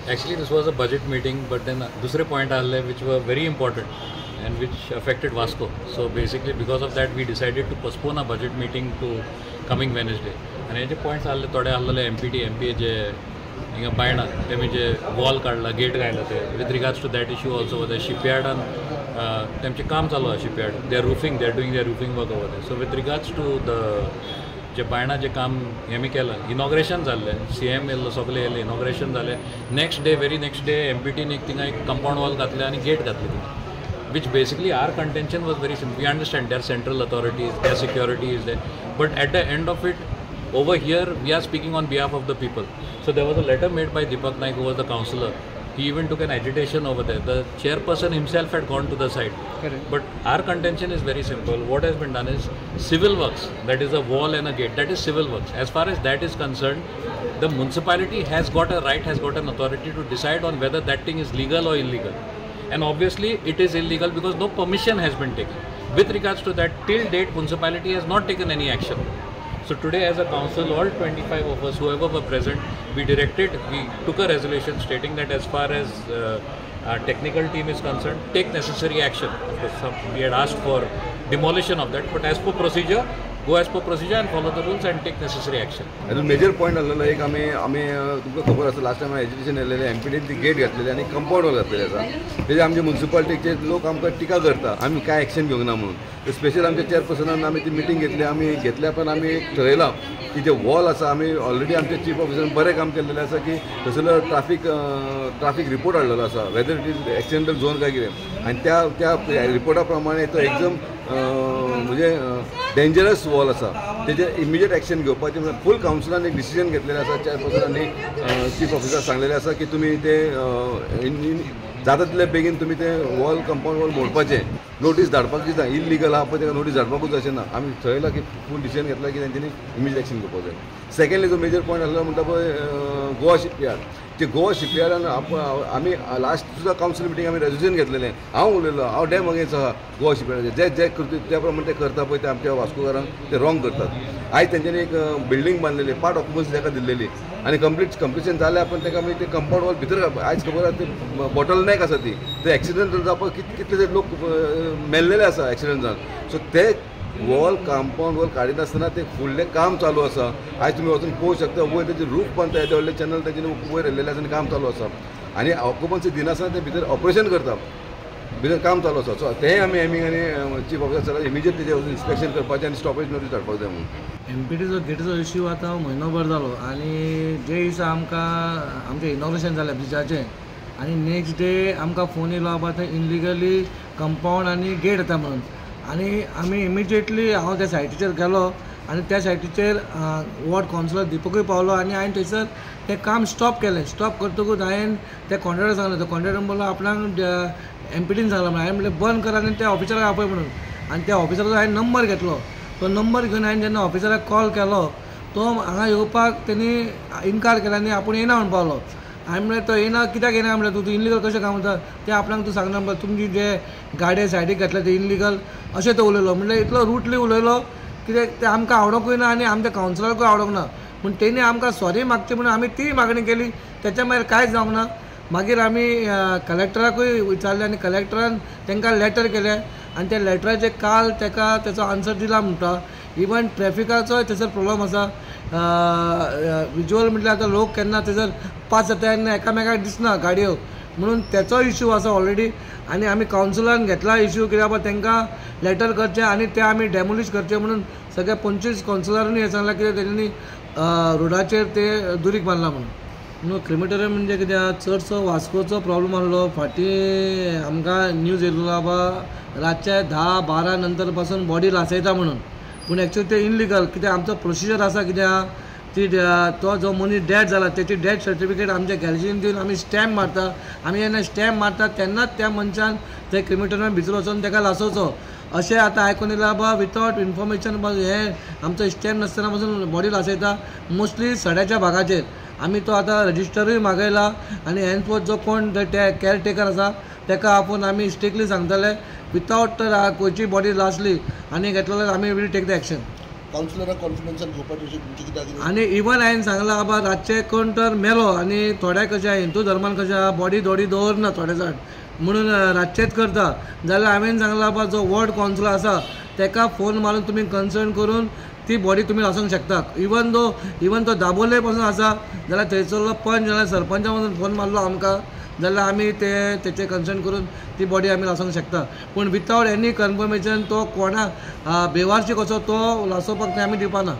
Actually, this was a budget meeting, but then दूसरे point आले which were very important and which affected Vasco. So basically, because of that, we decided to postpone a budget meeting to coming Wednesday. And हे जे points आले थोडे आलेले MPA जे हिंगा बायणा तेमी जे wall काढला gate घायला ते with regards to that issue also over there shipyard and तेमचे काम चालू आहे shipyard. They are roofing. They are doing their roofing work over there. So with regards to the जे बायणा जे काम हेमी केलं इनॉग्रेशन जाल्लें CM येयल्लो सगळे येयले इनॉग्रेशन जालें next day very next day MPTन एक थिंगा एक कंपाउंड वॉल घातलें आनी गेट घातली थिंगा which basically our contention was very simple. We understand there are central authorities, their security is there, but at the end of it, over here we are speaking on behalf of the people. So there was a letter made by Deepak Naik, who was the councillor. He even took an agitation over there. The chairperson himself had gone to the site. Correct. But our contention is very simple. What has been done is civil works, that is a wall and a gate, that is civil works. As far as that is concerned, the municipality has got a right, has got an authority to decide on whether that thing is legal or illegal. And obviously it is illegal because no permission has been taken. With regards to that, till date municipality has not taken any action. So today as a council, all 25 of us, whoever were present, we took a resolution stating that as far as our technical team is concerned, take necessary action. We had asked for demolition of that, but as per procedure, go as per procedure and follow the rules and take necessary action. अजून major point आलेलो एक आम्ही तुमकां खबर आसा last time education येयलेलें MPTन ती gate घातलेली आनी कंपाउंड वॉल घातलेली आसा तेजे आमचे म्युनिसिपालिटीचे लोक आमकां टिका करता आमी काय एक्शन घेवंक ना म्हणून स्पेशल आमच्या चेअरपर्सनान आमी ती मिटींग घेतली आमी घेतल्या पण आमी ठरयलां की जे वॉल आसा आमी ऑलरेडी आमच्या चीफ ऑफिसरान बरें काम केल्लेलें आसा की थंयसरलो ट्राफीक रिपोर्ट हाडलेलो आसा whether it is accidental zone काय कितें आनी त्या रिपोर्टा प्रमाणे तो एकदम म्हणजे डेंजरस वॉल आसा तेजे इमिजिएट एक्शन घेवपाचें म्हणजे फूल कावन्सिलान एक डिसिजन घेतलेलें आसा चेअरपर्सनांनी चीफ ऑफिसर सांगलेलें आसा की तुमी ते जाता तितले बेगीन तुमी ते वॉल कंपाउंड वॉल मोडपाचें नोटीस धाडपाक दिता इल्लीगल आहा पळय ताका नोटीस धाडपाकूच अशें ना आमी थंयला की फूल डिसिजन घेतला की तेंच्यांनी इमिजिएट एक्शन घेवपाक जाय सेकंडली जो मेजर पॉयंट आसलो म्हणटा पळय गोवा शिपयार्ड ते गोवा शिपयार्डान आमी लास्ट सुद्दां कावन्सील मिटींग आमी रेजोल्युशन घेतलेलें हांव उलयलो हांव डॅम अगेन्स्ट आहा गोवा शिपयार्डाचे जे करता त्या प्रमाणे ते करता पळय ते आमच्या वास्कोकारांक ते रॉंग करतात आयज तेंच्यांनी एक बिल्डींग बांदलेली पार्ट ऑक्युपन्सी ताका दिल्लेली आनी कंप्लीशन जाल्या पण ताका मागीर ते कंपाउंड वॉल भितर आयज खबर आसा ते बॉटल नॅक आसा ती ते एक्सिडेंट जावपाक कितले लोक मेल्लेले आसा एक्सिडेंट जावन सो ते वॉल कंपाउंड वॉल काडीत आसतना ते फुडलें काम चालू आसा आयज तुमी वचून पळोवंक शकता वयर तेजे रूफ पण ते व्हडले चॅनल तेजे वयर येयल्लेले आसा आनी काम चालू आसा आनी ऑक्युपन्सी दिनासतना ते भितर ऑपरेशन करता भितर काम चालू आसा सो तेंय आमी आनी चीफ ऑफिसर इमिजिएट तेजे वचून इन्स्पेक्शन करपाचें आनी स्टॉपेज नोटीस धाडपाक जाय म्हणून MPTचो गेटीचो इश्यू आतां म्हयनोभर जालो आनी जे दिसा आमकां आमचें इनॉग्रेशन जालें ब्रिजाचें आनी नेक्स्ट डे आमकां फोन येयलो बाबा थंय इनलिगली कंपाउंड आनी गेट येता म्हणून आनी आमी इमिजिएटली हांव त्या सायटीचेर गेलो आनी त्या सायटीचेर वॉर्ड कावन्सिलर दिपकूय पावलो आनी हांवें थंयसर तें काम स्टॉप केलें स्टॉप करतकूच हांवें त्या कॉन्ट्रॅक्टर सांगलें तो कॉन्ट्रॅक्टर म्हणलो आपणाक MPTन सांगलो हांवें म्हणलें बंद कर आनी त्या ऑफिसराक आपय म्हणून आनी त्या ऑफिसराचो हांवें नंबर घेतलो तो नंबर घेवन हांवें जेन्ना ऑफिसराक कॉल केलो तो हांगा येवपाक तेणी इन्कार केला आनी आपूण येना म्हणून पावलो हांवें म्हणलें तो येना कित्याक येना म्हणलें तूं इनलिगल कशें काम करता तें आपणाक तूं सांगना म्हणलें तुमची जे गाडये सायडीक घातले ते इनलिगल अशें तो उलयलो म्हणल्यार इतलो रुटली उलयलो कित्याक तें आमकां आवडोंकूय ना आनी आमच्या कावन्सिलराकूय आवडोंक ना पूण तेणी आमकां सॉरी मागचें म्हणून आमी ती मागणी केली तेच्या मागीर कांयच जावंक ना मागीर आमी कलेक्टराकूय विचारलें आनी कलेक्टरान तांकां लेटर केलें आनी त्या लेटराचेर काल ताका तेचो आन्सर दिला म्हणटा इवन ट्रॅफिकाचोय थंयसर प्रॉब्लम आसा विज्युअल म्हटल्यार आतां लोक केन्ना थंयसर पास जाता तेन्ना एकामेकाक दिसना गाडयो म्हणून तेचो इश्यू आसा ऑलरेडी आनी आमी कावन्सिलान घेतला इश्यू कित्याक बाबा तांकां लेटर करचें आनी ते आमी डेमोलिश करचें म्हणून सगळ्या 25 कावन्सिलरांनी हें सांगलां कित्याक तेणी रोडाचेर ते दुरीक बांदला म्हणून क्रिमेटोरियम म्हणजे कित्याक चडसो वास्कोचो प्रॉब्लम आसलो फाटीं आमकां न्यूज येयल्लो बाबा रातचे 10-12 नंतर पासून बॉडी लासयता म्हणून पूण एक्चुअली ते इनलिगल कित्याक आमचो प्रोसिजर आसा कित्याक ती तो जो मनीस डॅड जाला त्याची डॅथ सर्टिफिकेट आमच्या गॅलरीन दिवन आमी स्टॅम्प मारता आमी जेन्ना स्टॅम्प मारता तेन्नाच त्या मनशान ते क्रिमेटोरियम भितर वचून ताका लासोवचो अशें आतां आयकून येयला बाबा विथआउट इन्फॉर्मेशन हें आमचो स्टॅम्प नासतना पासून बॉडी लासयता मोस्टली सड्याच्या भागाचेर आमी तो आतां रजिस्टरूय मागयला आनी हेनफोर्थ जो कोण केअरटेकर आसा ताका आपूण आमी स्ट्रिक्टली सांगतले विथआउट तर खंयची बॉडी लासली आनी घेतलेलो आमी वील टेक द एक्शन कावन्सिलराक कॉन्फिडन्सान घेवपाचें अशें तुमचें कितें आनी इवन हांवें सांगलां बाबा रातचे कोण तर मेलो आनी थोड्या कशें हिंदू धर्मान कशें आहा बॉडी दवरना थोडे जाण म्हणून रातचेच करता जाल्यार हांवें सांगलां बाबा जो वॉर्ड कावन्सिलर आसा ताका फोन मारून तुमी कन्सर्न करून ती बॉडी तुमी लासूंक शकता इवन तो दाबोले पासून आसा जाल्यार थंयसरलो पंच जाल्यार सरपंचा पासून फोन मारलो आमकां जाल्यार आमी तेचे कन्सर्न करून ती बॉडी आमी लासूंक शकता पूण विथआवट एनी कन्फर्मेशन तो कोणाक बेवारशी कसो तो लासोवपाक आमी दिवपाना.